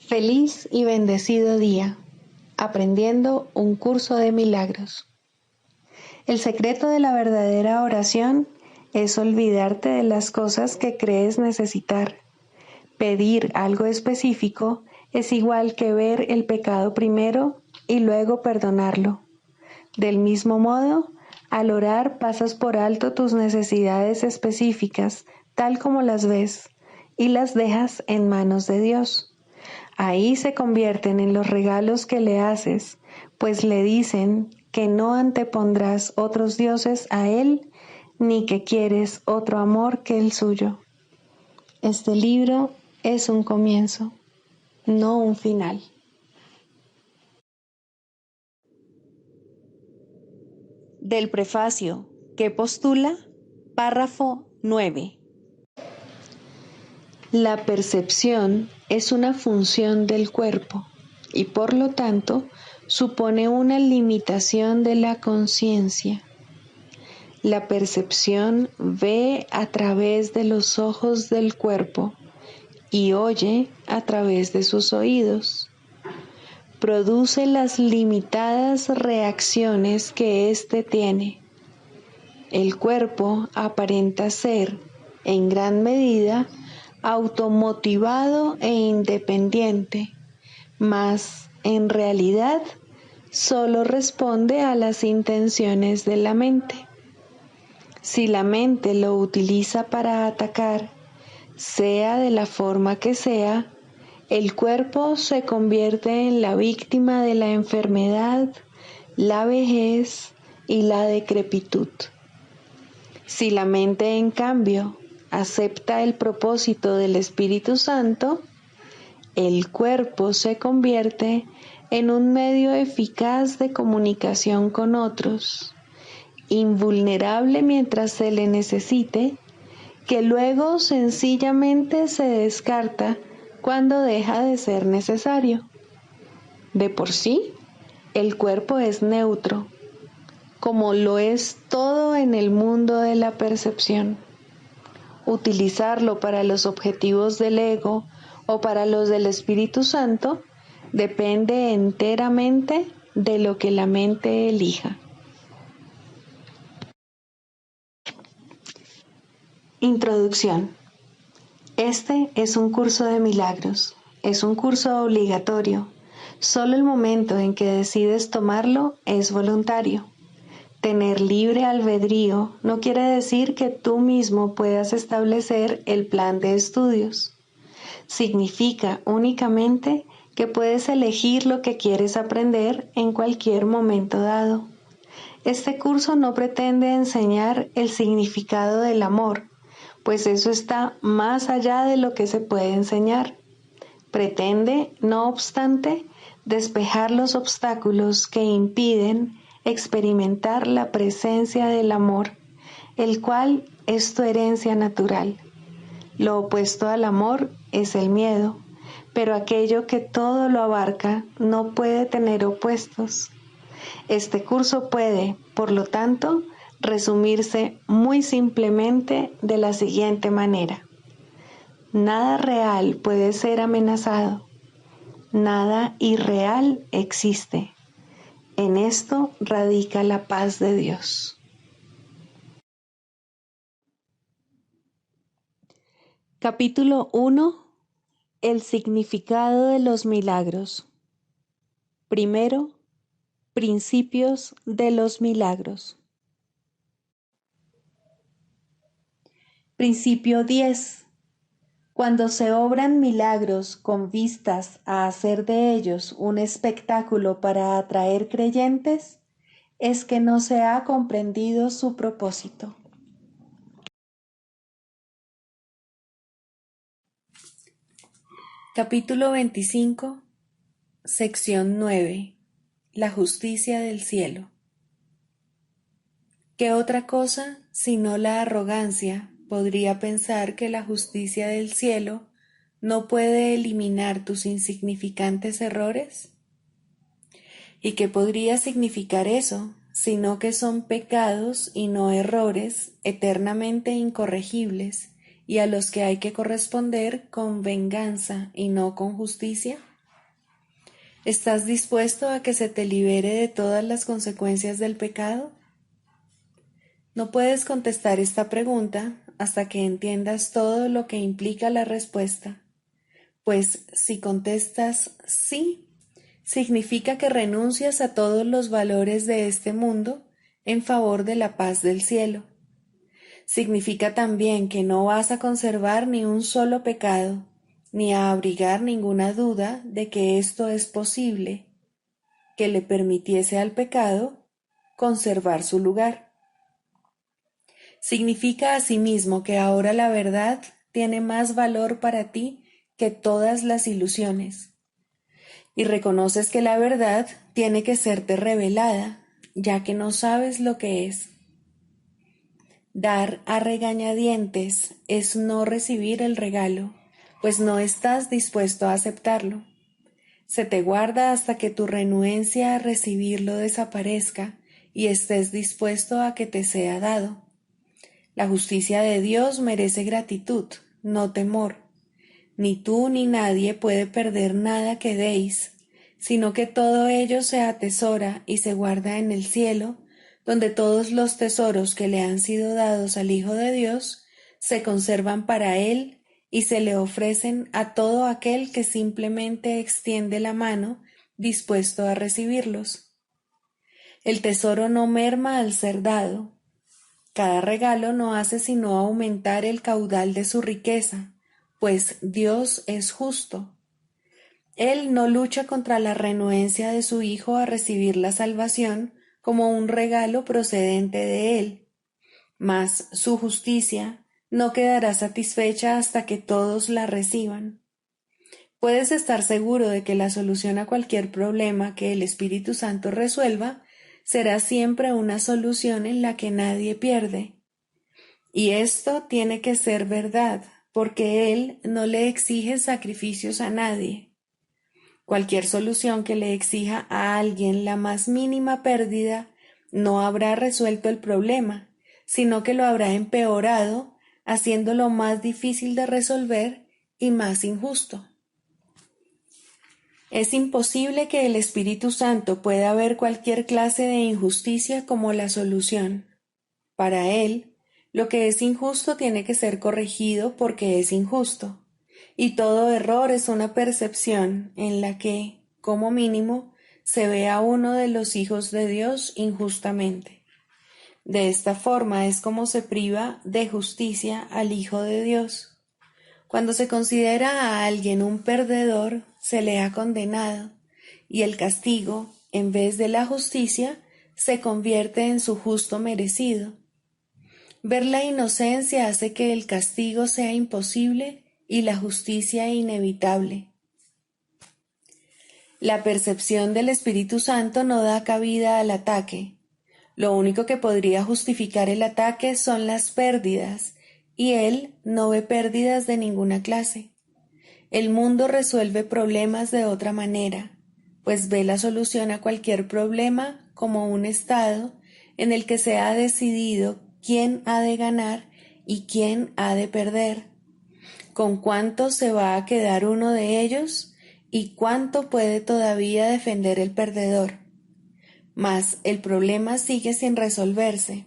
Feliz y bendecido día, aprendiendo un curso de milagros. El secreto de la verdadera oración es olvidarte de las cosas que crees necesitar. Pedir algo específico es igual que ver el pecado primero y luego perdonarlo. Del mismo modo, al orar pasas por alto tus necesidades específicas, tal como las ves, y las dejas en manos de Dios. Ahí se convierten en los regalos que le haces, pues le dicen que no antepondrás otros dioses a Él, ni que quieres otro amor que el suyo. Este libro es un comienzo, no un final. Del prefacio que postula, párrafo 9. La percepción es una función del cuerpo y por lo tanto supone una limitación de la conciencia. La percepción ve a través de los ojos del cuerpo y oye a través de sus oídos. Produce las limitadas reacciones que éste tiene. El cuerpo aparenta ser, en gran medida, automotivado e independiente, mas en realidad solo responde a las intenciones de la mente. Si la mente lo utiliza para atacar, sea de la forma que sea, el cuerpo se convierte en la víctima de la enfermedad, la vejez y la decrepitud. Si la mente, en cambio, acepta el propósito del Espíritu Santo, el cuerpo se convierte en un medio eficaz de comunicación con otros, invulnerable mientras se le necesite, que luego sencillamente se descarta cuando deja de ser necesario. De por sí, el cuerpo es neutro, como lo es todo en el mundo de la percepción. Utilizarlo para los objetivos del ego o para los del Espíritu Santo depende enteramente de lo que la mente elija. Introducción. Este es un curso de milagros. Es un curso obligatorio. Solo el momento en que decides tomarlo es voluntario. Tener libre albedrío no quiere decir que tú mismo puedas establecer el plan de estudios. Significa únicamente que puedes elegir lo que quieres aprender en cualquier momento dado. Este curso no pretende enseñar el significado del amor, pues eso está más allá de lo que se puede enseñar. Pretende, no obstante, despejar los obstáculos que impiden experimentar la presencia del amor, el cual es tu herencia natural. Lo opuesto al amor es el miedo, pero aquello que todo lo abarca no puede tener opuestos. Este curso puede, por lo tanto, resumirse muy simplemente de la siguiente manera. Nada real puede ser amenazado. Nada irreal existe. En esto radica la paz de Dios. Capítulo 1. El significado de los milagros. Primero, principios de los milagros. Principio 10. Cuando se obran milagros con vistas a hacer de ellos un espectáculo para atraer creyentes, es que no se ha comprendido su propósito. Capítulo 25, sección 9. La justicia del cielo. ¿Qué otra cosa, sino la arrogancia, podría pensar que la justicia del cielo no puede eliminar tus insignificantes errores? ¿Y qué podría significar eso, sino que son pecados y no errores eternamente incorregibles y a los que hay que corresponder con venganza y no con justicia? ¿Estás dispuesto a que se te libere de todas las consecuencias del pecado? No puedes contestar esta pregunta hasta que entiendas todo lo que implica la respuesta, pues si contestas sí, significa que renuncias a todos los valores de este mundo en favor de la paz del cielo. Significa también que no vas a conservar ni un solo pecado, ni a abrigar ninguna duda de que esto es posible, que le permitiese al pecado conservar su lugar. Significa asimismo que ahora la verdad tiene más valor para ti que todas las ilusiones. Y reconoces que la verdad tiene que serte revelada, ya que no sabes lo que es. Dar a regañadientes es no recibir el regalo, pues no estás dispuesto a aceptarlo. Se te guarda hasta que tu renuencia a recibirlo desaparezca y estés dispuesto a que te sea dado. La justicia de Dios merece gratitud, no temor. Ni tú ni nadie puede perder nada que deis, sino que todo ello se atesora y se guarda en el cielo, donde todos los tesoros que le han sido dados al Hijo de Dios se conservan para él y se le ofrecen a todo aquel que simplemente extiende la mano dispuesto a recibirlos. El tesoro no merma al ser dado. Cada regalo no hace sino aumentar el caudal de su riqueza, pues Dios es justo. Él no lucha contra la renuencia de su Hijo a recibir la salvación como un regalo procedente de Él, mas su justicia no quedará satisfecha hasta que todos la reciban. Puedes estar seguro de que la solución a cualquier problema que el Espíritu Santo resuelva será siempre una solución en la que nadie pierde. Y esto tiene que ser verdad, porque Él no le exige sacrificios a nadie. Cualquier solución que le exija a alguien la más mínima pérdida no habrá resuelto el problema, sino que lo habrá empeorado, haciéndolo más difícil de resolver y más injusto. Es imposible que el Espíritu Santo pueda ver cualquier clase de injusticia como la solución. Para Él, lo que es injusto tiene que ser corregido porque es injusto. Y todo error es una percepción en la que, como mínimo, se ve a uno de los hijos de Dios injustamente. De esta forma es como se priva de justicia al Hijo de Dios. Cuando se considera a alguien un perdedor, se le ha condenado, y el castigo, en vez de la justicia, se convierte en su justo merecido. Ver la inocencia hace que el castigo sea imposible y la justicia inevitable. La percepción del Espíritu Santo no da cabida al ataque. Lo único que podría justificar el ataque son las pérdidas, y Él no ve pérdidas de ninguna clase. El mundo resuelve problemas de otra manera, pues ve la solución a cualquier problema como un estado en el que se ha decidido quién ha de ganar y quién ha de perder, con cuánto se va a quedar uno de ellos y cuánto puede todavía defender el perdedor. Mas el problema sigue sin resolverse,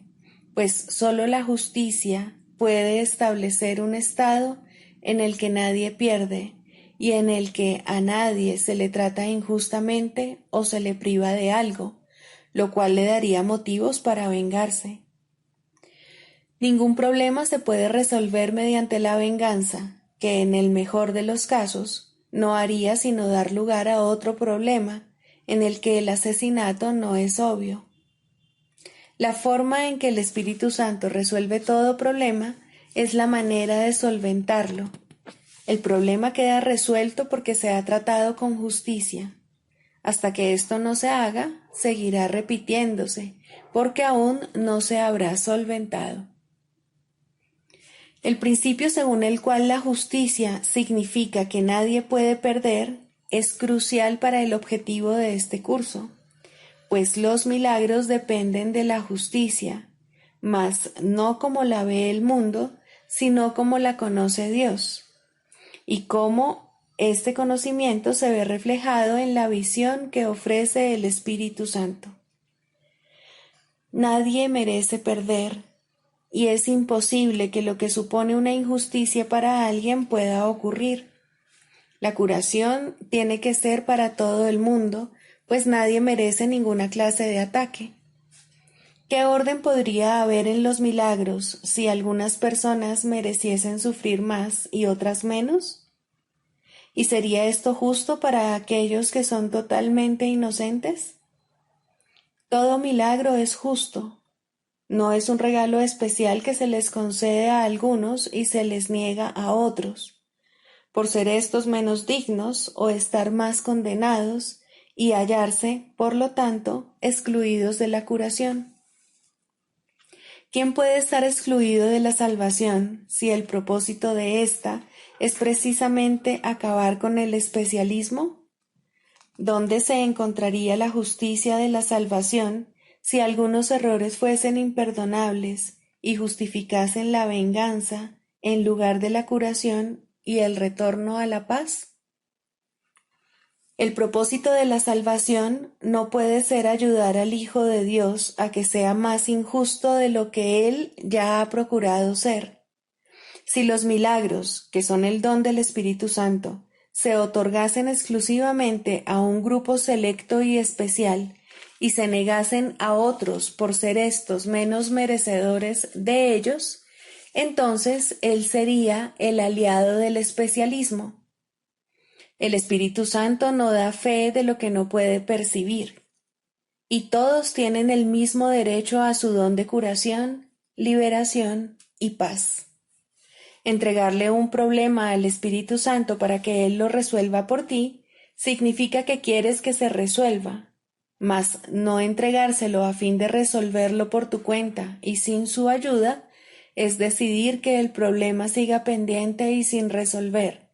pues sólo la justicia puede establecer un estado en el que nadie pierde y en el que a nadie se le trata injustamente o se le priva de algo, lo cual le daría motivos para vengarse. Ningún problema se puede resolver mediante la venganza, que en el mejor de los casos no haría sino dar lugar a otro problema, en el que el asesinato no es obvio. La forma en que el Espíritu Santo resuelve todo problema es la manera de solventarlo. El problema queda resuelto porque se ha tratado con justicia. Hasta que esto no se haga, seguirá repitiéndose, porque aún no se habrá solventado. El principio según el cual la justicia significa que nadie puede perder es crucial para el objetivo de este curso, pues los milagros dependen de la justicia, mas no como la ve el mundo, sino como la conoce Dios. Y como este conocimiento se ve reflejado en la visión que ofrece el Espíritu Santo. Nadie merece perder, y es imposible que lo que supone una injusticia para alguien pueda ocurrir. La curación tiene que ser para todo el mundo, pues nadie merece ninguna clase de ataque. ¿Qué orden podría haber en los milagros si algunas personas mereciesen sufrir más y otras menos? ¿Y sería esto justo para aquellos que son totalmente inocentes? Todo milagro es justo. No es un regalo especial que se les concede a algunos y se les niega a otros, por ser estos menos dignos o estar más condenados y hallarse, por lo tanto, excluidos de la curación. ¿Quién puede estar excluido de la salvación si el propósito de ésta es precisamente acabar con el especialismo? ¿Dónde se encontraría la justicia de la salvación si algunos errores fuesen imperdonables y justificasen la venganza en lugar de la curación y el retorno a la paz? El propósito de la salvación no puede ser ayudar al Hijo de Dios a que sea más injusto de lo que Él ya ha procurado ser. Si los milagros, que son el don del Espíritu Santo, se otorgasen exclusivamente a un grupo selecto y especial, y se negasen a otros por ser estos menos merecedores de ellos, entonces Él sería el aliado del especialismo. El Espíritu Santo no da fe de lo que no puede percibir, y todos tienen el mismo derecho a su don de curación, liberación y paz. Entregarle un problema al Espíritu Santo para que Él lo resuelva por ti significa que quieres que se resuelva, mas no entregárselo a fin de resolverlo por tu cuenta y sin su ayuda es decidir que el problema siga pendiente y sin resolver,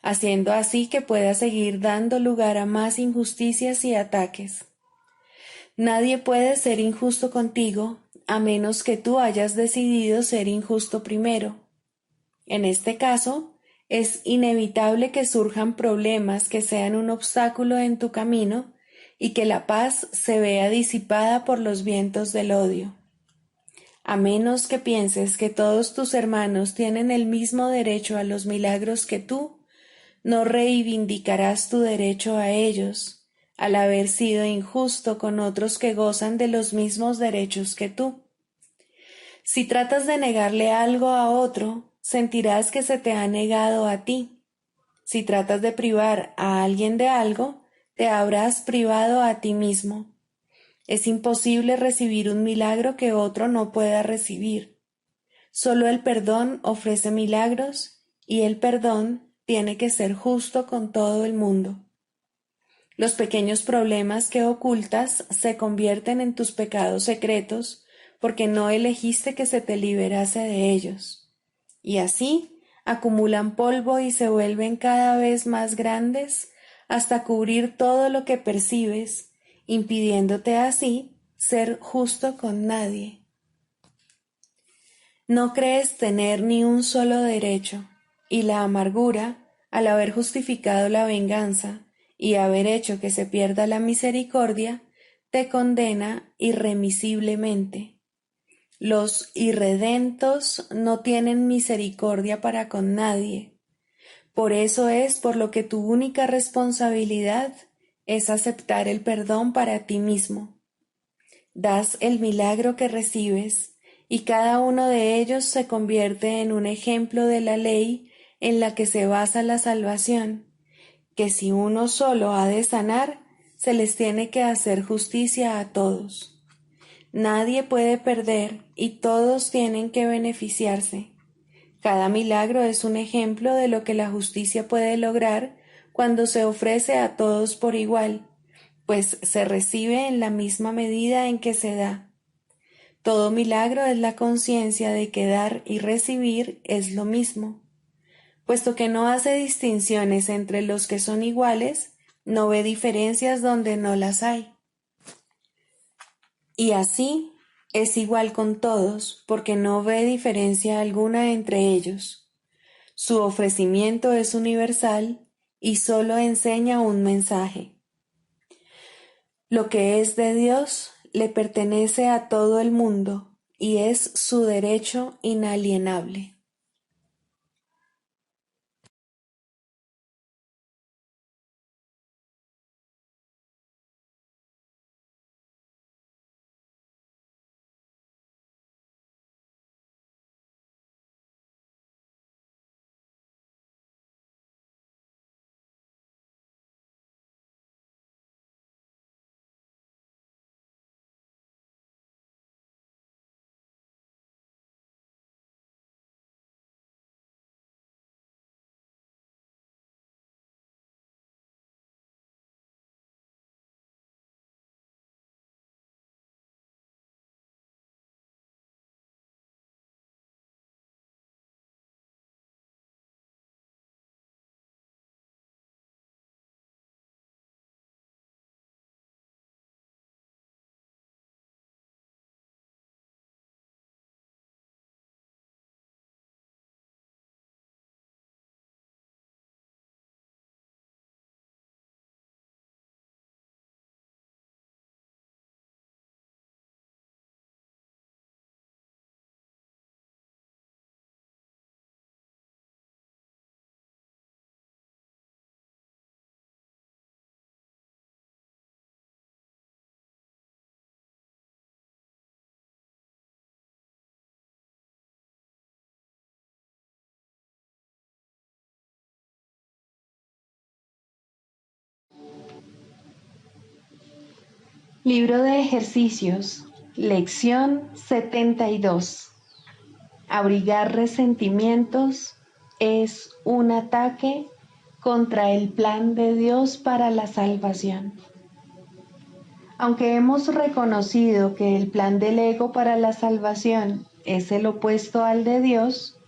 haciendo así que pueda seguir dando lugar a más injusticias y ataques. Nadie puede ser injusto contigo a menos que tú hayas decidido ser injusto primero. En este caso, es inevitable que surjan problemas que sean un obstáculo en tu camino y que la paz se vea disipada por los vientos del odio. A menos que pienses que todos tus hermanos tienen el mismo derecho a los milagros que tú, no reivindicarás tu derecho a ellos, al haber sido injusto con otros que gozan de los mismos derechos que tú. Si tratas de negarle algo a otro, sentirás que se te ha negado a ti. Si tratas de privar a alguien de algo, te habrás privado a ti mismo. Es imposible recibir un milagro que otro no pueda recibir. Solo el perdón ofrece milagros y el perdón tiene que ser justo con todo el mundo. Los pequeños problemas que ocultas se convierten en tus pecados secretos porque no elegiste que se te liberase de ellos. Y así acumulan polvo y se vuelven cada vez más grandes hasta cubrir todo lo que percibes, impidiéndote así ser justo con nadie. No crees tener ni un solo derecho, y la amargura, al haber justificado la venganza y haber hecho que se pierda la misericordia, te condena irremisiblemente. Los irredentos no tienen misericordia para con nadie. Por eso es por lo que tu única responsabilidad es aceptar el perdón para ti mismo. Das el milagro que recibes, y cada uno de ellos se convierte en un ejemplo de la ley en la que se basa la salvación, que si uno solo ha de sanar, se les tiene que hacer justicia a todos. Nadie puede perder y todos tienen que beneficiarse. Cada milagro es un ejemplo de lo que la justicia puede lograr cuando se ofrece a todos por igual, pues se recibe en la misma medida en que se da. Todo milagro es la conciencia de que dar y recibir es lo mismo. Puesto que no hace distinciones entre los que son iguales, no ve diferencias donde no las hay. Y así es igual con todos, porque no ve diferencia alguna entre ellos. Su ofrecimiento es universal y solo enseña un mensaje. Lo que es de Dios le pertenece a todo el mundo y es su derecho inalienable. Libro de ejercicios, lección 72. Abrigar resentimientos es un ataque contra el plan de Dios para la salvación. Aunque hemos reconocido que el plan del ego para la salvación es el opuesto al de Dios,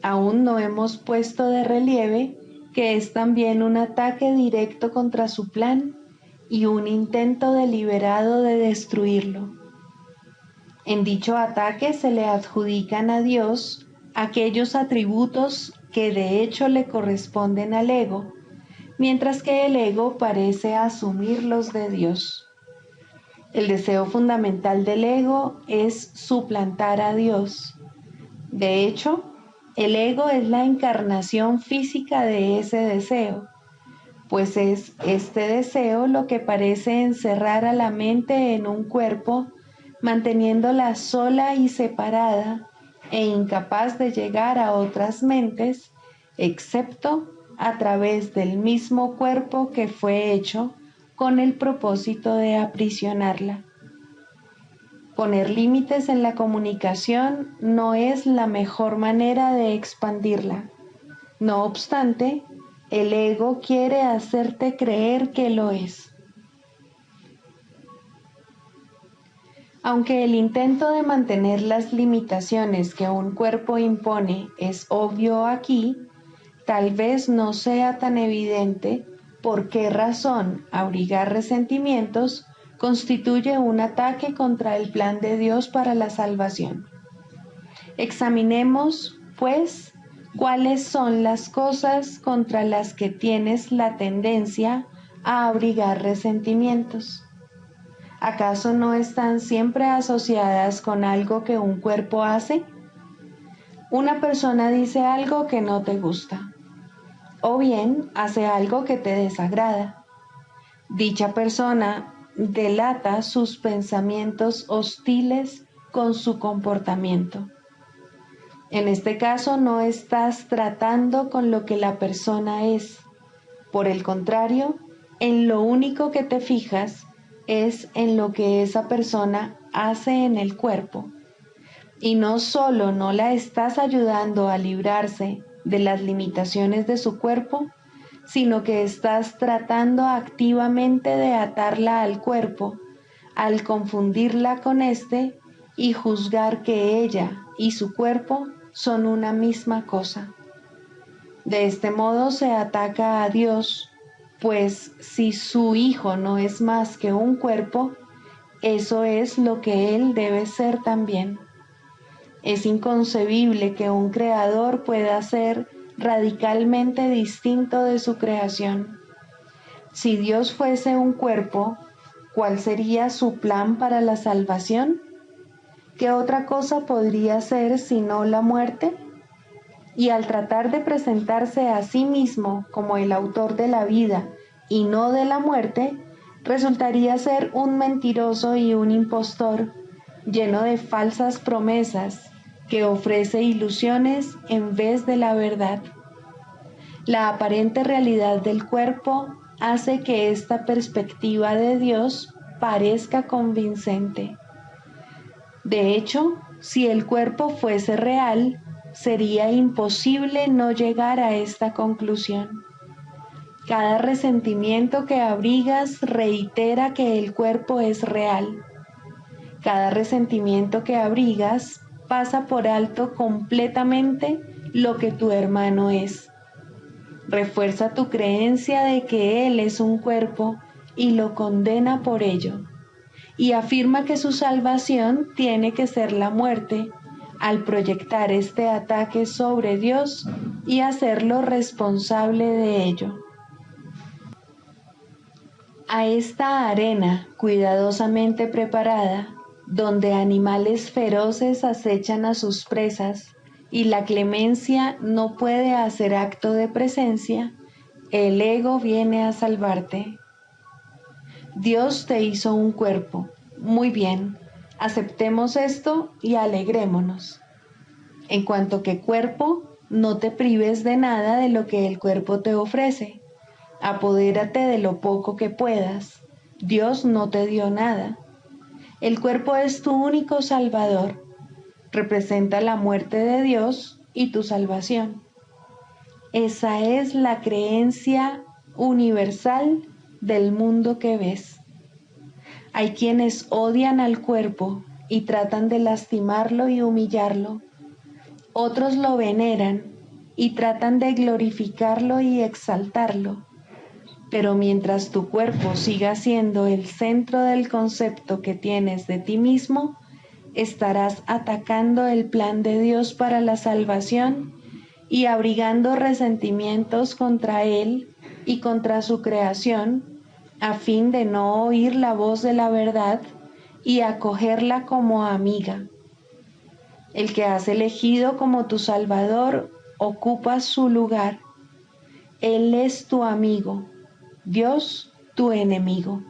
aún no hemos puesto de relieve que es también un ataque directo contra su plan y un intento deliberado de destruirlo. En dicho ataque se le adjudican a Dios aquellos atributos que de hecho le corresponden al ego, mientras que el ego parece asumir los de Dios. El deseo fundamental del ego es suplantar a Dios. De hecho, el ego es la encarnación física de ese deseo, pues es este deseo lo que parece encerrar a la mente en un cuerpo, manteniéndola sola y separada e incapaz de llegar a otras mentes, excepto a través del mismo cuerpo que fue hecho con el propósito de aprisionarla. Poner límites en la comunicación no es la mejor manera de expandirla. No obstante, el ego quiere hacerte creer que lo es. Aunque el intento de mantener las limitaciones que un cuerpo impone es obvio aquí, tal vez no sea tan evidente por qué razón abrigar resentimientos constituye un ataque contra el plan de Dios para la salvación. Examinemos, pues, cuáles son las cosas contra las que tienes la tendencia a abrigar resentimientos. ¿Acaso no están siempre asociadas con algo que un cuerpo hace? Una persona dice algo que no te gusta, o bien hace algo que te desagrada. Dicha persona delata sus pensamientos hostiles con su comportamiento. En este caso no estás tratando con lo que la persona es. Por el contrario, en lo único que te fijas es en lo que esa persona hace en el cuerpo. Y no solo no la estás ayudando a librarse de las limitaciones de su cuerpo, sino que estás tratando activamente de atarla al cuerpo, al confundirla con éste y juzgar que ella y su cuerpo son una misma cosa. De este modo se ataca a Dios, pues si su Hijo no es más que un cuerpo, eso es lo que Él debe ser también. Es inconcebible que un creador pueda ser radicalmente distinto de su creación. Si Dios fuese un cuerpo, ¿cuál sería su plan para la salvación? ¿Qué otra cosa podría ser sino la muerte? Y al tratar de presentarse a sí mismo como el autor de la vida y no de la muerte, resultaría ser un mentiroso y un impostor, lleno de falsas promesas, que ofrece ilusiones en vez de la verdad. La aparente realidad del cuerpo hace que esta perspectiva de Dios parezca convincente. De hecho, si el cuerpo fuese real, sería imposible no llegar a esta conclusión. Cada resentimiento que abrigas reitera que el cuerpo es real. Cada resentimiento que abrigas pasa por alto completamente lo que tu hermano es. Refuerza tu creencia de que él es un cuerpo y lo condena por ello. Y afirma que su salvación tiene que ser la muerte, al proyectar este ataque sobre Dios y hacerlo responsable de ello. A esta arena cuidadosamente preparada, donde animales feroces acechan a sus presas y la clemencia no puede hacer acto de presencia, el ego viene a salvarte. Dios te hizo un cuerpo. Muy bien, aceptemos esto y alegrémonos. En cuanto que cuerpo, no te prives de nada de lo que el cuerpo te ofrece. Apodérate de lo poco que puedas. Dios no te dio nada. El cuerpo es tu único salvador. Representa la muerte de Dios y tu salvación. Esa es la creencia universal del mundo que ves. Hay quienes odian al cuerpo y tratan de lastimarlo y humillarlo. Otros lo veneran y tratan de glorificarlo y exaltarlo. Pero mientras tu cuerpo siga siendo el centro del concepto que tienes de ti mismo, estarás atacando el plan de Dios para la salvación y abrigando resentimientos contra Él y contra su creación, a fin de no oír la voz de la verdad y acogerla como amiga. El que has elegido como tu Salvador ocupa su lugar. Él es tu amigo, Dios tu enemigo.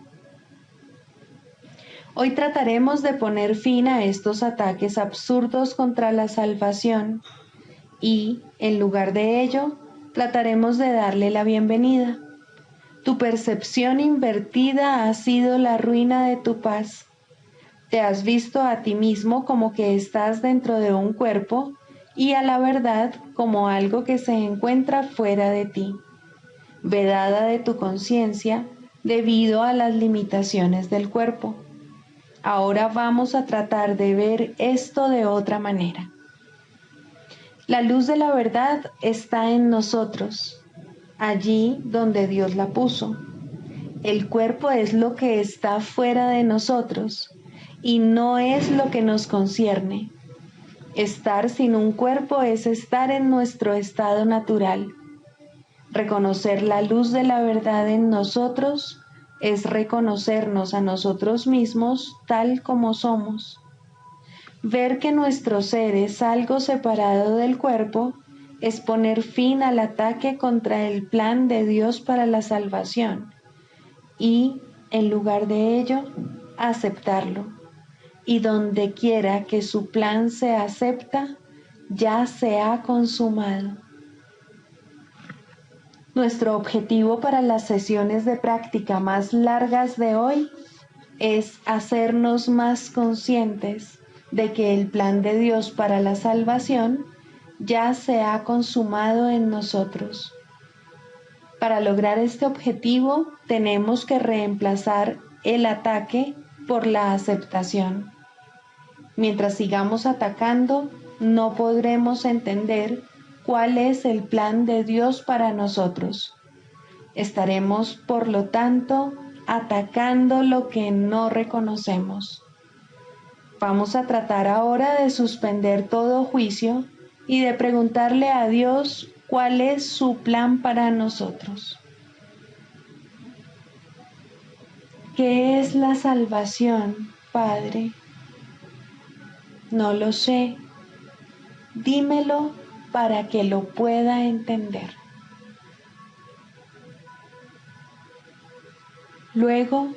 Hoy trataremos de poner fin a estos ataques absurdos contra la salvación y, en lugar de ello, trataremos de darle la bienvenida. Tu percepción invertida ha sido la ruina de tu paz. Te has visto a ti mismo como que estás dentro de un cuerpo y a la verdad como algo que se encuentra fuera de ti, vedada de tu conciencia debido a las limitaciones del cuerpo. Ahora vamos a tratar de ver esto de otra manera. La luz de la verdad está en nosotros, allí donde Dios la puso. El cuerpo es lo que está fuera de nosotros y no es lo que nos concierne. Estar sin un cuerpo es estar en nuestro estado natural. Reconocer la luz de la verdad en nosotros es reconocernos a nosotros mismos tal como somos. Ver que nuestro ser es algo separado del cuerpo es poner fin al ataque contra el plan de Dios para la salvación y, en lugar de ello, aceptarlo. Y donde quiera que su plan se acepta, ya se ha consumado. Nuestro objetivo para las sesiones de práctica más largas de hoy es hacernos más conscientes de que el plan de Dios para la salvación ya se ha consumado en nosotros. Para lograr este objetivo tenemos que reemplazar el ataque por la aceptación. Mientras sigamos atacando, no podremos entender cuál es el plan de Dios para nosotros. Estaremos, por lo tanto, atacando lo que no reconocemos. Vamos a tratar ahora de suspender todo juicio y de preguntarle a Dios cuál es su plan para nosotros. ¿Qué es la salvación, Padre? No lo sé. Dímelo para que lo pueda entender. Luego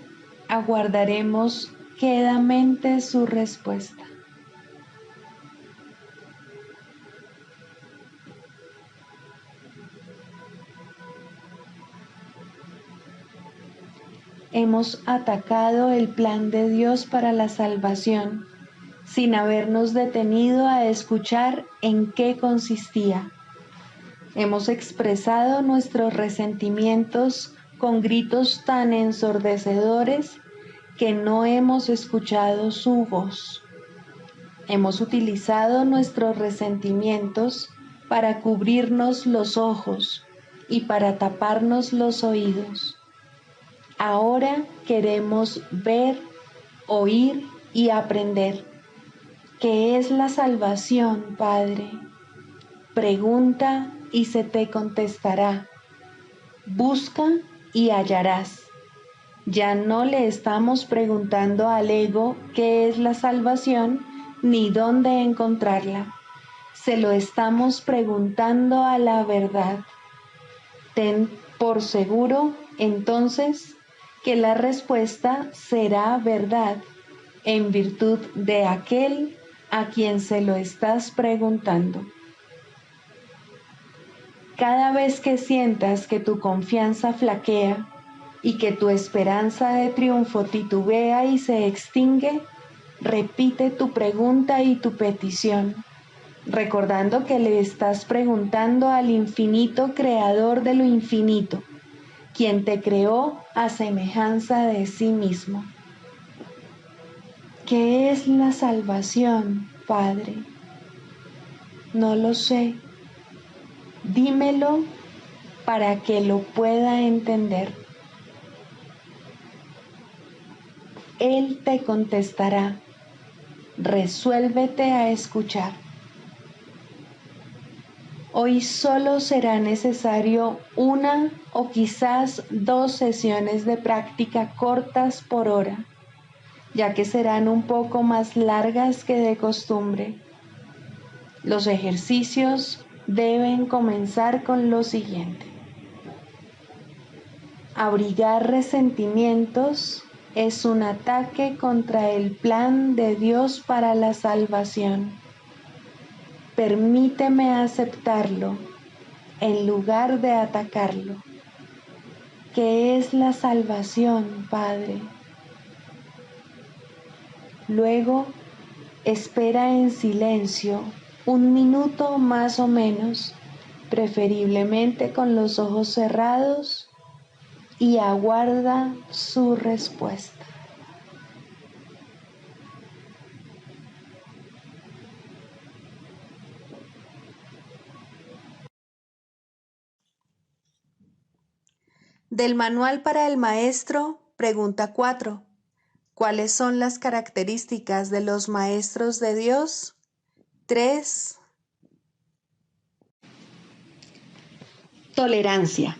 aguardaremos quedamente su respuesta. Hemos atacado el plan de Dios para la salvación sin habernos detenido a escuchar en qué consistía. Hemos expresado nuestros resentimientos con gritos tan ensordecedores que no hemos escuchado su voz. Hemos utilizado nuestros resentimientos para cubrirnos los ojos y para taparnos los oídos. Ahora queremos ver, oír y aprender. ¿Qué es la salvación, Padre? Pregunta y se te contestará. Busca y hallarás. Ya no le estamos preguntando al ego qué es la salvación ni dónde encontrarla. Se lo estamos preguntando a la verdad. Ten por seguro, entonces, que la respuesta será verdad, en virtud de aquel a quien se lo estás preguntando. Cada vez que sientas que tu confianza flaquea y que tu esperanza de triunfo titubea y se extingue, repite tu pregunta y tu petición, recordando que le estás preguntando al infinito creador de lo infinito, quien te creó a semejanza de sí mismo. ¿Qué es la salvación, Padre? No lo sé. Dímelo para que lo pueda entender. Él te contestará. Resuélvete a escuchar. Hoy solo será necesario una o quizás 2 sesiones de práctica cortas por hora, ya que serán un poco más largas que de costumbre. Los ejercicios deben comenzar con lo siguiente. Abrigar resentimientos es un ataque contra el plan de Dios para la salvación. Permíteme aceptarlo en lugar de atacarlo. ¿Qué es la salvación, Padre? Luego, espera en silencio 1 minuto más o menos, preferiblemente con los ojos cerrados, y aguarda su respuesta. Del Manual para el Maestro, pregunta 4. ¿Cuáles son las características de los maestros de Dios? 3. Tolerancia.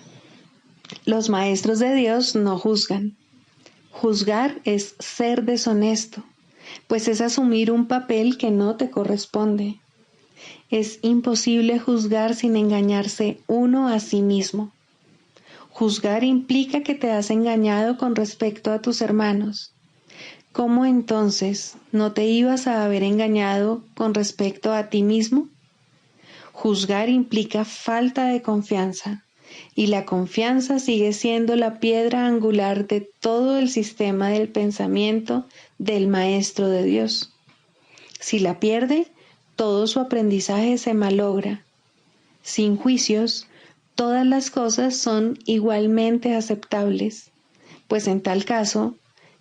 Los maestros de Dios no juzgan. Juzgar es ser deshonesto, pues es asumir un papel que no te corresponde. Es imposible juzgar sin engañarse uno a sí mismo. Juzgar implica que te has engañado con respecto a tus hermanos. ¿Cómo entonces no te ibas a haber engañado con respecto a ti mismo? Juzgar implica falta de confianza, y la confianza sigue siendo la piedra angular de todo el sistema del pensamiento del Maestro de Dios. Si la pierde, todo su aprendizaje se malogra. Sin juicios, todas las cosas son igualmente aceptables, pues en tal caso,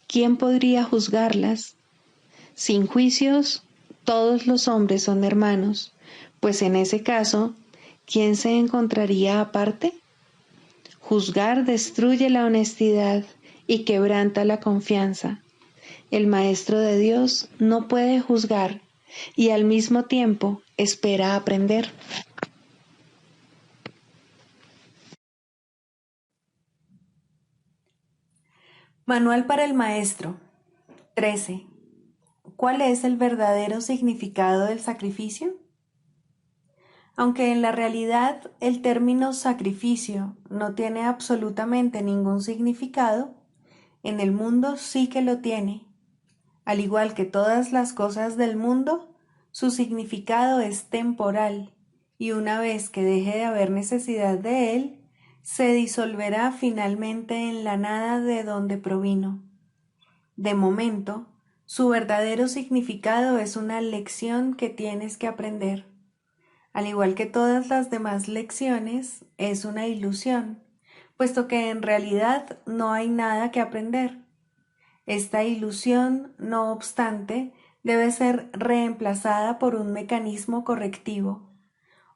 ¿quién podría juzgarlas? Sin juicios, todos los hombres son hermanos, pues en ese caso, ¿quién se encontraría aparte? Juzgar destruye la honestidad y quebranta la confianza. El Maestro de Dios no puede juzgar y al mismo tiempo espera aprender. Manual para el maestro. 13. ¿Cuál es el verdadero significado del sacrificio? Aunque en la realidad el término sacrificio no tiene absolutamente ningún significado, en el mundo sí que lo tiene. Al igual que todas las cosas del mundo, su significado es temporal, y una vez que deje de haber necesidad de él, se disolverá finalmente en la nada de donde provino. De momento, su verdadero significado es una lección que tienes que aprender. Al igual que todas las demás lecciones, es una ilusión, puesto que en realidad no hay nada que aprender. Esta ilusión, no obstante, debe ser reemplazada por un mecanismo correctivo,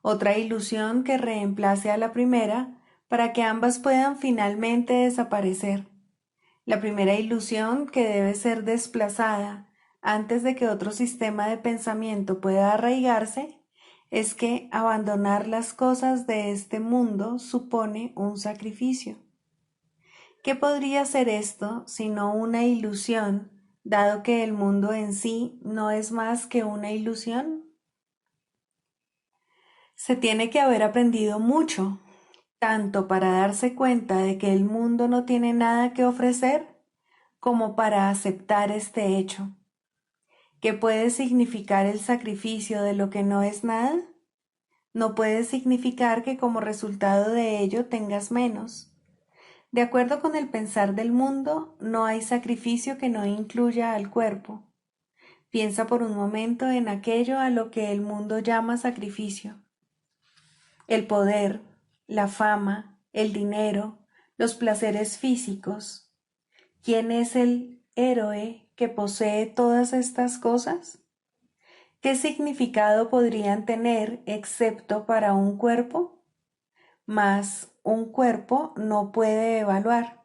otra ilusión que reemplace a la primera para que ambas puedan finalmente desaparecer. La primera ilusión que debe ser desplazada antes de que otro sistema de pensamiento pueda arraigarse es que abandonar las cosas de este mundo supone un sacrificio. ¿Qué podría ser esto sino una ilusión, dado que el mundo en sí no es más que una ilusión? Se tiene que haber aprendido mucho, tanto para darse cuenta de que el mundo no tiene nada que ofrecer, como para aceptar este hecho. ¿Qué puede significar el sacrificio de lo que no es nada? No puede significar que como resultado de ello tengas menos. De acuerdo con el pensar del mundo, no hay sacrificio que no incluya al cuerpo. Piensa por un momento en aquello a lo que el mundo llama sacrificio. El poder, la fama, el dinero, los placeres físicos. ¿Quién es el héroe que posee todas estas cosas? ¿Qué significado podrían tener excepto para un cuerpo? Mas un cuerpo no puede evaluar.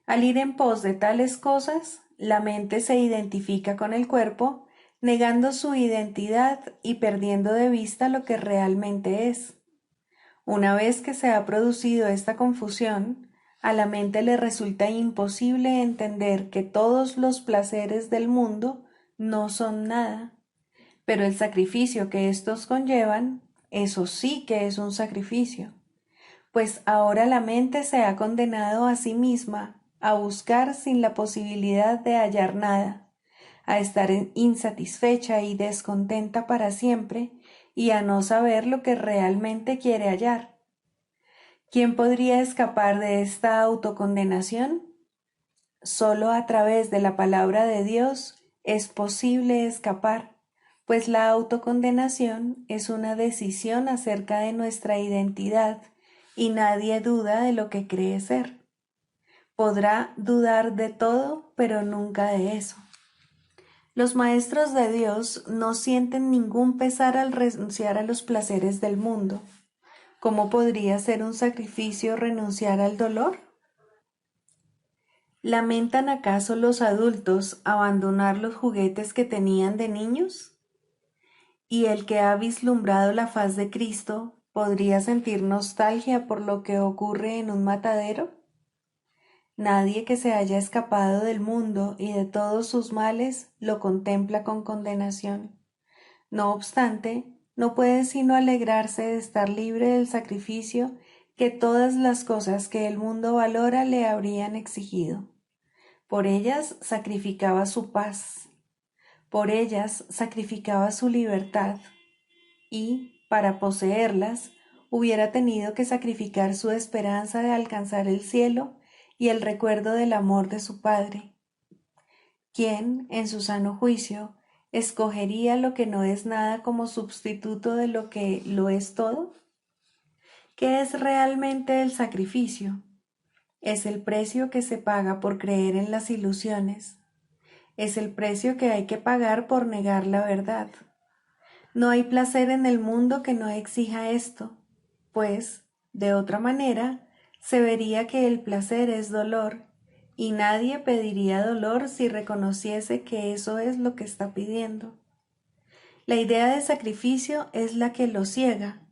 Al ir en pos de tales cosas, la mente se identifica con el cuerpo, negando su identidad y perdiendo de vista lo que realmente es. Una vez que se ha producido esta confusión, a la mente le resulta imposible entender que todos los placeres del mundo no son nada, pero el sacrificio que estos conllevan, eso sí que es un sacrificio, pues ahora la mente se ha condenado a sí misma a buscar sin la posibilidad de hallar nada, a estar insatisfecha y descontenta para siempre y a no saber lo que realmente quiere hallar. ¿Quién podría escapar de esta autocondenación? Solo a través de la palabra de Dios es posible escapar, pues la autocondenación es una decisión acerca de nuestra identidad y nadie duda de lo que cree ser. Podrá dudar de todo, pero nunca de eso. Los maestros de Dios no sienten ningún pesar al renunciar a los placeres del mundo. ¿Cómo podría ser un sacrificio renunciar al dolor? ¿Lamentan acaso los adultos abandonar los juguetes que tenían de niños? ¿Y el que ha vislumbrado la faz de Cristo podría sentir nostalgia por lo que ocurre en un matadero? Nadie que se haya escapado del mundo y de todos sus males lo contempla con condenación. No obstante, no puede sino alegrarse de estar libre del sacrificio que todas las cosas que el mundo valora le habrían exigido. Por ellas sacrificaba su paz, por ellas sacrificaba su libertad, y, para poseerlas, hubiera tenido que sacrificar su esperanza de alcanzar el cielo y el recuerdo del amor de su Padre. ¿Quién, en su sano juicio, escogería lo que no es nada como sustituto de lo que lo es todo? ¿Qué es realmente el sacrificio? Es el precio que se paga por creer en las ilusiones. Es el precio que hay que pagar por negar la verdad. No hay placer en el mundo que no exija esto, pues, de otra manera, se vería que el placer es dolor, y nadie pediría dolor si reconociese que eso es lo que está pidiendo. La idea de sacrificio es la que lo ciega,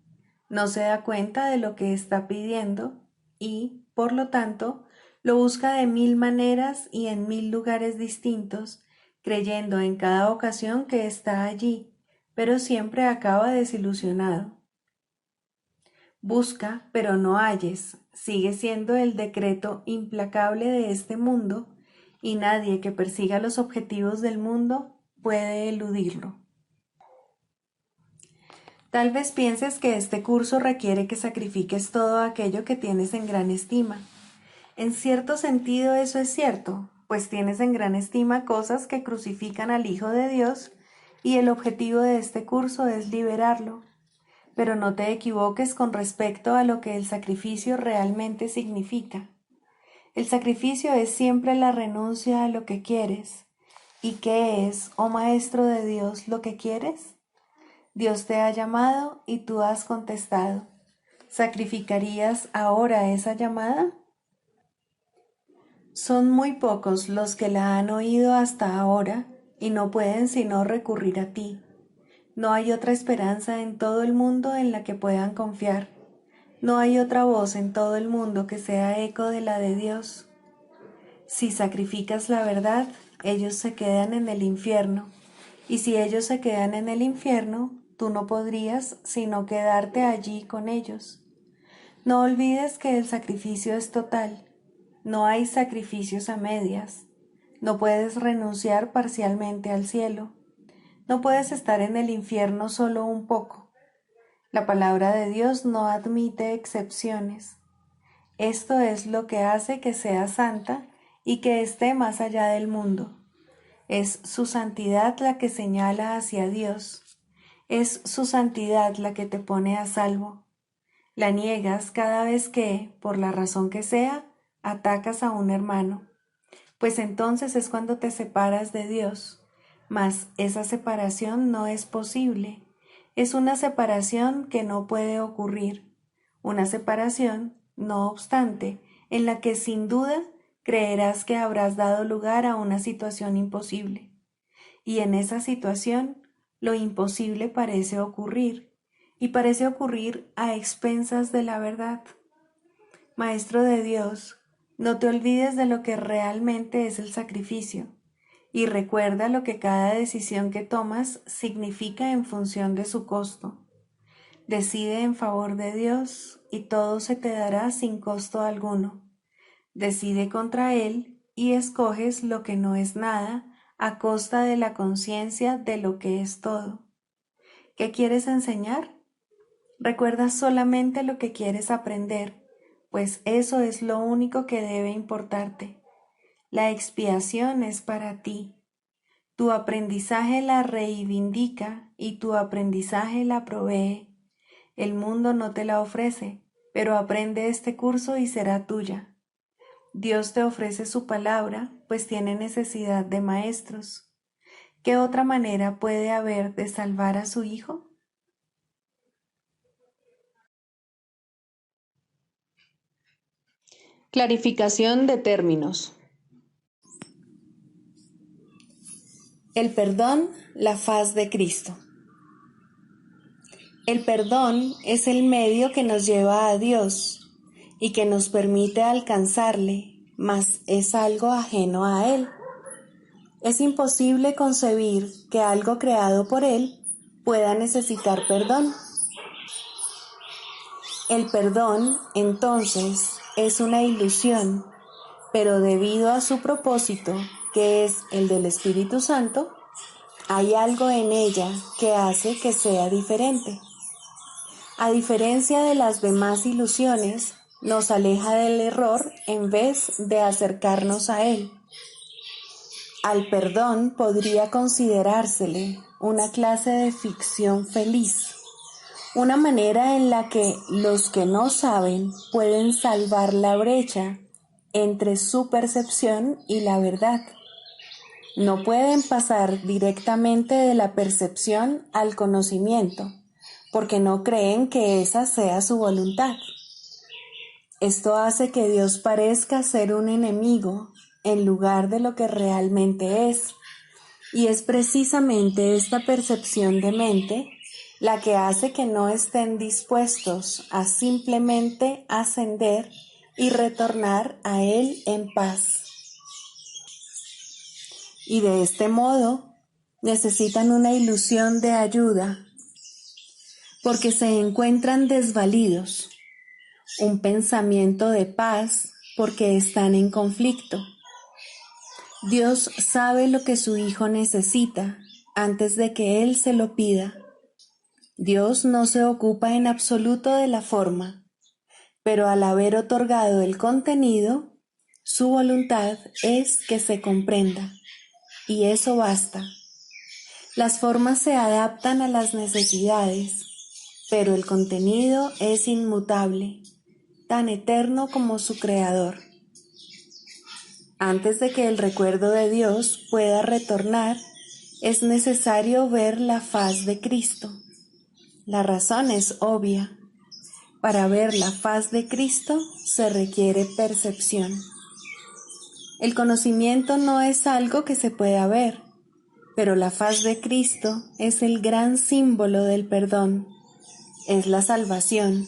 no se da cuenta de lo que está pidiendo y, por lo tanto, Lo busca de 1000 maneras y en 1000 lugares distintos, creyendo en cada ocasión que está allí, pero siempre acaba desilusionado. Busca, pero no halles, sigue siendo el decreto implacable de este mundo, y nadie que persiga los objetivos del mundo puede eludirlo. Tal vez pienses que este curso requiere que sacrifiques todo aquello que tienes en gran estima. En cierto sentido eso es cierto, pues tienes en gran estima cosas que crucifican al Hijo de Dios, y el objetivo de este curso es liberarlo. Pero no te equivoques con respecto a lo que el sacrificio realmente significa. El sacrificio es siempre la renuncia a lo que quieres. ¿Y qué es, oh Maestro de Dios, lo que quieres? Dios te ha llamado y tú has contestado. ¿Sacrificarías ahora esa llamada? Son muy pocos los que la han oído hasta ahora y no pueden sino recurrir a ti. No hay otra esperanza en todo el mundo en la que puedan confiar. No hay otra voz en todo el mundo que sea eco de la de Dios. Si sacrificas la verdad, ellos se quedan en el infierno. Y si ellos se quedan en el infierno, tú no podrías sino quedarte allí con ellos. No olvides que el sacrificio es total. No hay sacrificios a medias. No puedes renunciar parcialmente al cielo. No puedes estar en el infierno solo un poco. La palabra de Dios no admite excepciones. Esto es lo que hace que sea santa y que esté más allá del mundo. Es su santidad la que señala hacia Dios. Es su santidad la que te pone a salvo. La niegas cada vez que, por la razón que sea, atacas a un hermano, pues entonces es cuando te separas de Dios. Mas esa separación no es posible. Es una separación que no puede ocurrir. Una separación, no obstante, en la que sin duda creerás que habrás dado lugar a una situación imposible. Y en esa situación, lo imposible parece ocurrir, y parece ocurrir a expensas de la verdad. Maestro de Dios, no te olvides de lo que realmente es el sacrificio, y recuerda lo que cada decisión que tomas significa en función de su costo. Decide en favor de Dios y todo se te dará sin costo alguno. Decide contra Él y escoges lo que no es nada a costa de la conciencia de lo que es todo. ¿Qué quieres enseñar? Recuerda solamente lo que quieres aprender, pues eso es lo único que debe importarte. La expiación es para ti. Tu aprendizaje la reivindica y tu aprendizaje la provee. El mundo no te la ofrece, pero aprende este curso y será tuya. Dios te ofrece su palabra, pues tiene necesidad de maestros. ¿Qué otra manera puede haber de salvar a su Hijo? Clarificación de términos. El perdón, la faz de Cristo. El perdón es el medio que nos lleva a Dios y que nos permite alcanzarle, mas es algo ajeno a Él. Es imposible concebir que algo creado por Él pueda necesitar perdón. El perdón, entonces, es una ilusión, pero debido a su propósito, que es el del Espíritu Santo, hay algo en ella que hace que sea diferente. A diferencia de las demás ilusiones, nos aleja del error en vez de acercarnos a él. Al perdón podría considerársele una clase de ficción feliz, una manera en la que los que no saben pueden salvar la brecha entre su percepción y la verdad. No pueden pasar directamente de la percepción al conocimiento, porque no creen que esa sea su voluntad. Esto hace que Dios parezca ser un enemigo en lugar de lo que realmente es, y es precisamente esta percepción de mente la que hace que no estén dispuestos a simplemente ascender y retornar a Él en paz. Y de este modo necesitan una ilusión de ayuda, porque se encuentran desvalidos, un pensamiento de paz porque están en conflicto. Dios sabe lo que su Hijo necesita antes de que Él se lo pida. Dios no se ocupa en absoluto de la forma, pero al haber otorgado el contenido, su voluntad es que se comprenda, y eso basta. Las formas se adaptan a las necesidades, pero el contenido es inmutable, tan eterno como su Creador. Antes de que el recuerdo de Dios pueda retornar, es necesario ver la faz de Cristo. La razón es obvia. Para ver la faz de Cristo se requiere percepción. El conocimiento no es algo que se pueda ver, pero la faz de Cristo es el gran símbolo del perdón, es la salvación,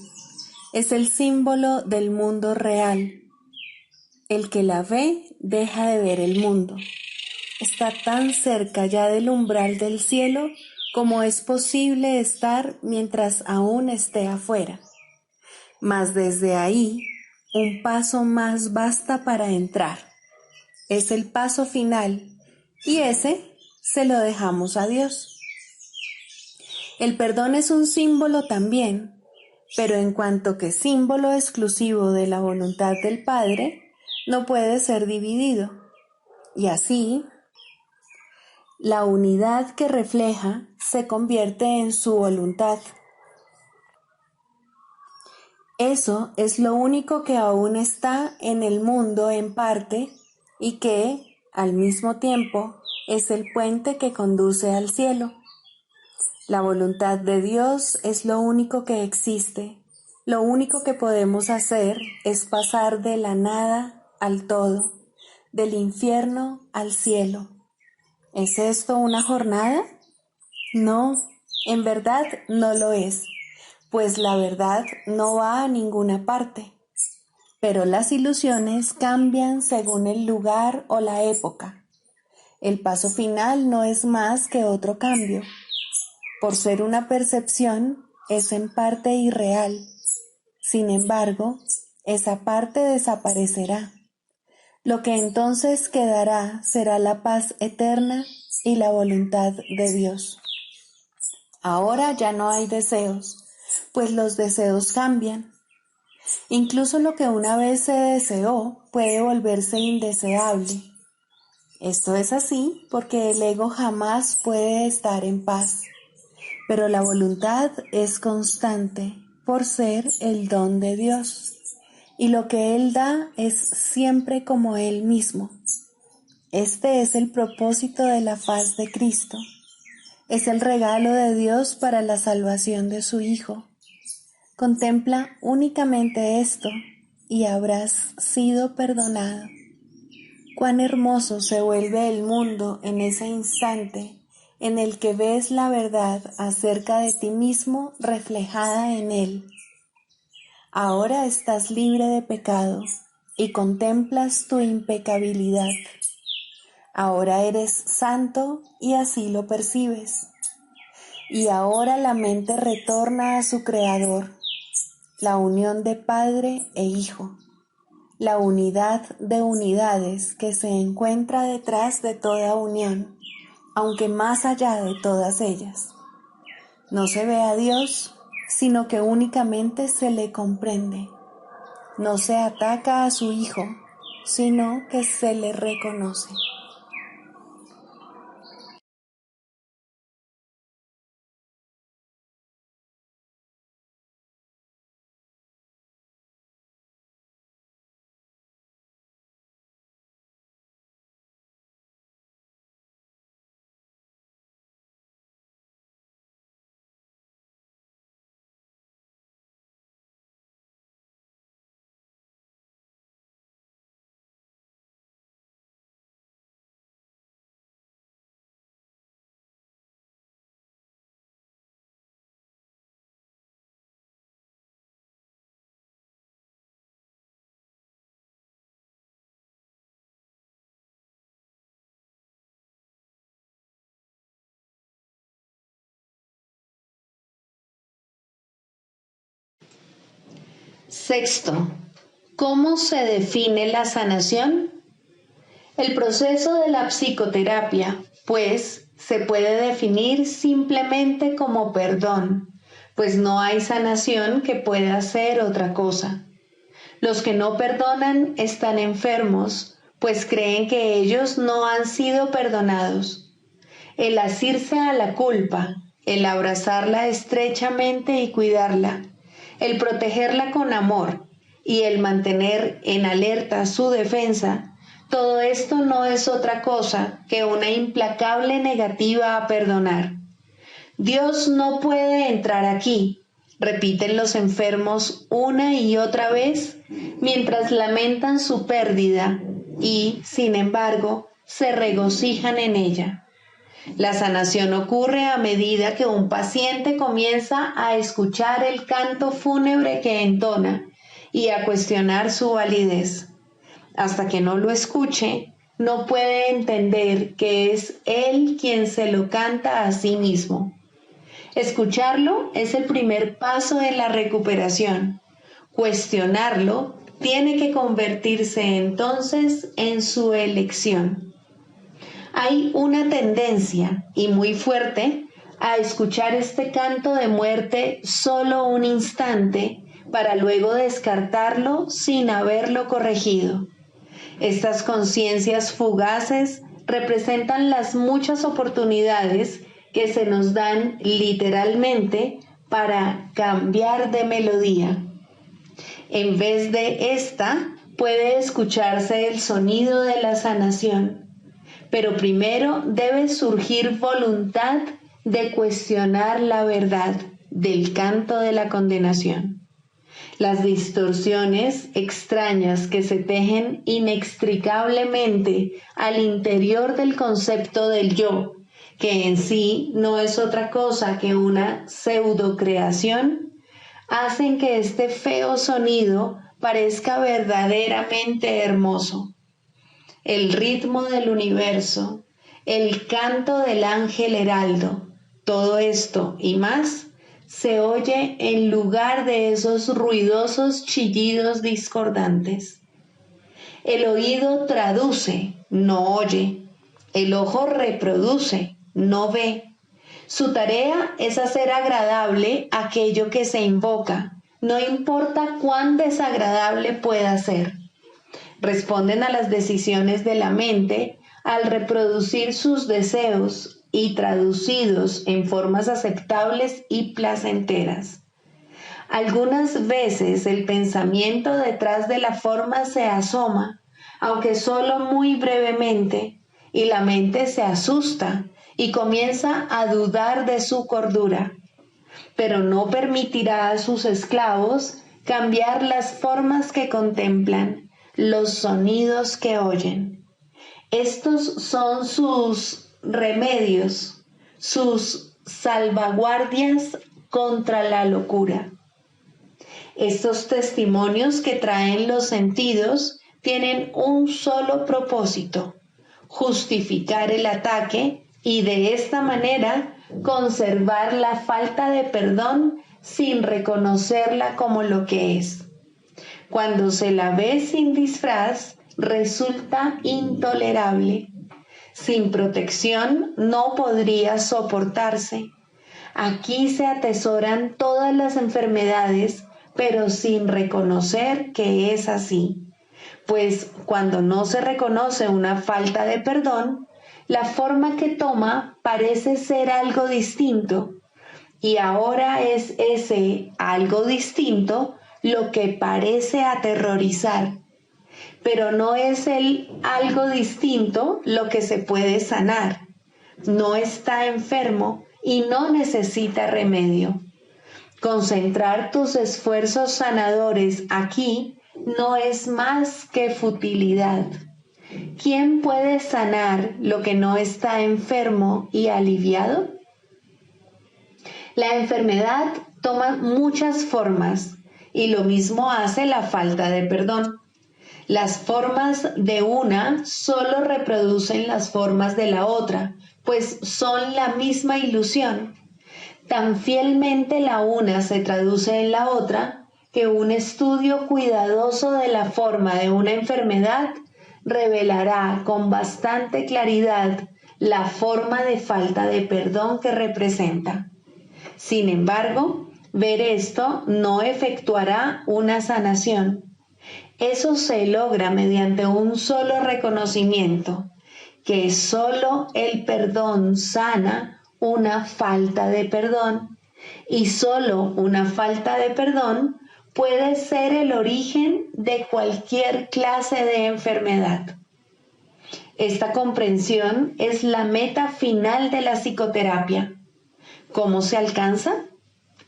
es el símbolo del mundo real. El que la ve deja de ver el mundo. Está tan cerca ya del umbral del cielo como es posible estar mientras aún esté afuera. Mas desde ahí, un paso más basta para entrar. Es el paso final, y ese se lo dejamos a Dios. El perdón es un símbolo también, pero en cuanto que símbolo exclusivo de la voluntad del Padre, no puede ser dividido. Y así, la unidad que refleja se convierte en su voluntad. Eso es lo único que aún está en el mundo en parte y que, al mismo tiempo, es el puente que conduce al cielo. La voluntad de Dios es lo único que existe. Lo único que podemos hacer es pasar de la nada al todo, del infierno al cielo. ¿Es esto una jornada? No, en verdad no lo es, pues la verdad no va a ninguna parte. Pero las ilusiones cambian según el lugar o la época. El paso final no es más que otro cambio. Por ser una percepción, es en parte irreal. Sin embargo, esa parte desaparecerá. Lo que entonces quedará será la paz eterna y la voluntad de Dios. Ahora ya no hay deseos, pues los deseos cambian. Incluso lo que una vez se deseó puede volverse indeseable. Esto es así porque el ego jamás puede estar en paz, pero la voluntad es constante por ser el don de Dios, y lo que Él da es siempre como Él mismo. Este es el propósito de la faz de Cristo. Es el regalo de Dios para la salvación de su Hijo. Contempla únicamente esto y habrás sido perdonado. Cuán hermoso se vuelve el mundo en ese instante en el que ves la verdad acerca de ti mismo reflejada en él. Ahora estás libre de pecado y contemplas tu impecabilidad. Ahora eres santo y así lo percibes. Y ahora la mente retorna a su Creador, la unión de Padre e Hijo, la unidad de unidades que se encuentra detrás de toda unión, aunque más allá de todas ellas. No se ve a Dios, sino que únicamente se le comprende. No se ataca a su Hijo, sino que se le reconoce. Sexto, ¿cómo se define la sanación? El proceso de la psicoterapia, pues, se puede definir simplemente como perdón, pues no hay sanación que pueda ser otra cosa. Los que no perdonan están enfermos, pues creen que ellos no han sido perdonados. El asirse a la culpa, el abrazarla estrechamente y cuidarla, el protegerla con amor y el mantener en alerta su defensa, todo esto no es otra cosa que una implacable negativa a perdonar. Dios no puede entrar aquí, repiten los enfermos una y otra vez mientras lamentan su pérdida y, sin embargo, se regocijan en ella. La sanación ocurre a medida que un paciente comienza a escuchar el canto fúnebre que entona y a cuestionar su validez. Hasta que no lo escuche, no puede entender que es él quien se lo canta a sí mismo. Escucharlo es el primer paso en la recuperación. Cuestionarlo tiene que convertirse entonces en su elección. Hay una tendencia, y muy fuerte, a escuchar este canto de muerte solo un instante para luego descartarlo sin haberlo corregido. Estas conciencias fugaces representan las muchas oportunidades que se nos dan literalmente para cambiar de melodía. En vez de esta, puede escucharse el sonido de la sanación. Pero primero debe surgir voluntad de cuestionar la verdad del canto de la condenación. Las distorsiones extrañas que se tejen inextricablemente al interior del concepto del yo, que en sí no es otra cosa que una pseudocreación, hacen que este feo sonido parezca verdaderamente hermoso. El ritmo del universo, el canto del ángel heraldo, todo esto y más se oye en lugar de esos ruidosos chillidos discordantes. El oído traduce, no oye. El ojo reproduce, no ve. Su tarea es hacer agradable aquello que se invoca, no importa cuán desagradable pueda ser. Responden a las decisiones de la mente al reproducir sus deseos y traducidos en formas aceptables y placenteras. Algunas veces el pensamiento detrás de la forma se asoma, aunque solo muy brevemente, y la mente se asusta y comienza a dudar de su cordura, pero no permitirá a sus esclavos cambiar las formas que contemplan, los sonidos que oyen. Estos son sus remedios, sus salvaguardias contra la locura. Estos testimonios que traen los sentidos tienen un solo propósito: justificar el ataque y de esta manera conservar la falta de perdón sin reconocerla como lo que es. Cuando se la ve sin disfraz, resulta intolerable. Sin protección no podría soportarse. Aquí se atesoran todas las enfermedades, pero sin reconocer que es así. Pues cuando no se reconoce una falta de perdón, la forma que toma parece ser algo distinto. Y ahora es ese algo distinto lo que parece aterrorizar. Pero no es el algo distinto lo que se puede sanar. No está enfermo y no necesita remedio. Concentrar tus esfuerzos sanadores aquí no es más que futilidad. ¿Quién puede sanar lo que no está enfermo y aliviado? La enfermedad toma muchas formas y lo mismo hace la falta de perdón. Las formas de una solo reproducen las formas de la otra, pues son la misma ilusión. Tan fielmente la una se traduce en la otra que un estudio cuidadoso de la forma de una enfermedad revelará con bastante claridad la forma de falta de perdón que representa. Sin embargo, ver esto no efectuará una sanación. Eso se logra mediante un solo reconocimiento, que solo el perdón sana una falta de perdón, y solo una falta de perdón puede ser el origen de cualquier clase de enfermedad. Esta comprensión es la meta final de la psicoterapia. ¿Cómo se alcanza?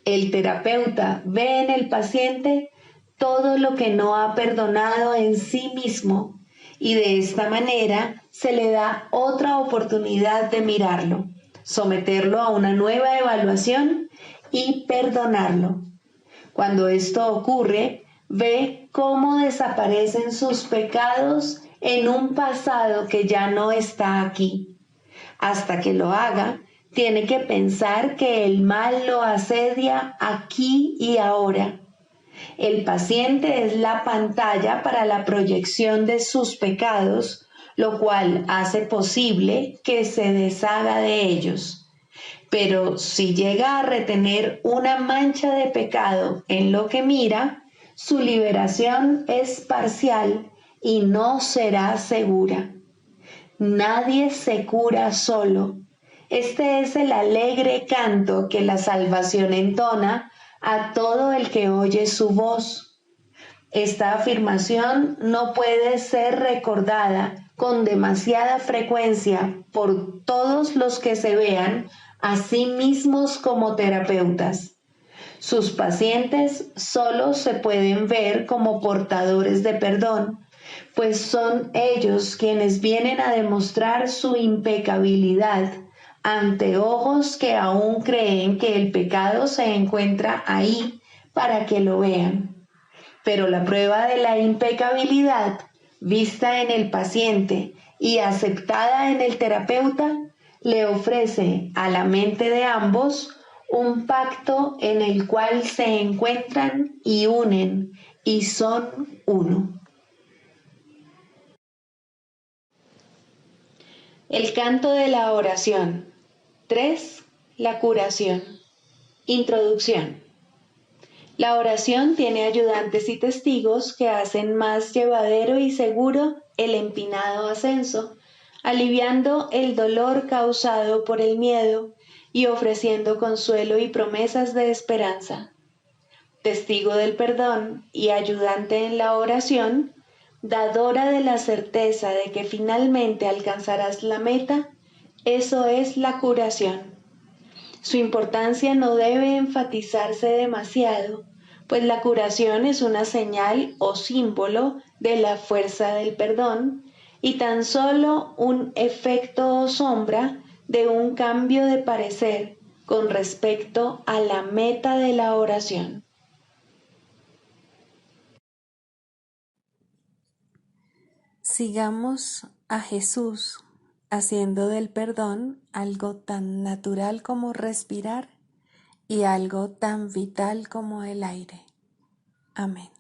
El terapeuta ve en el paciente todo lo que no ha perdonado en sí mismo y de esta manera se le da otra oportunidad de mirarlo, someterlo a una nueva evaluación y perdonarlo. Cuando esto ocurre, ve cómo desaparecen sus pecados en un pasado que ya no está aquí. Hasta que lo haga, tiene que pensar que el mal lo asedia aquí y ahora. El paciente es la pantalla para la proyección de sus pecados, lo cual hace posible que se deshaga de ellos. Pero si llega a retener una mancha de pecado en lo que mira, su liberación es parcial y no será segura. Nadie se cura solo. Este es el alegre canto que la salvación entona a todo el que oye su voz. Esta afirmación no puede ser recordada con demasiada frecuencia por todos los que se vean a sí mismos como terapeutas. Sus pacientes solo se pueden ver como portadores de perdón, pues son ellos quienes vienen a demostrar su impecabilidad ante ojos que aún creen que el pecado se encuentra ahí para que lo vean. Pero la prueba de la impecabilidad, vista en el paciente y aceptada en el terapeuta, le ofrece a la mente de ambos un pacto en el cual se encuentran y unen y son uno. El canto de la oración. 3. La curación. Introducción. La oración tiene ayudantes y testigos que hacen más llevadero y seguro el empinado ascenso, aliviando el dolor causado por el miedo y ofreciendo consuelo y promesas de esperanza. Testigo del perdón y ayudante en la oración, dadora de la certeza de que finalmente alcanzarás la meta, eso es la curación. Su importancia no debe enfatizarse demasiado, pues la curación es una señal o símbolo de la fuerza del perdón y tan solo un efecto o sombra de un cambio de parecer con respecto a la meta de la oración. Sigamos a Jesús haciendo del perdón algo tan natural como respirar y algo tan vital como el aire. Amén.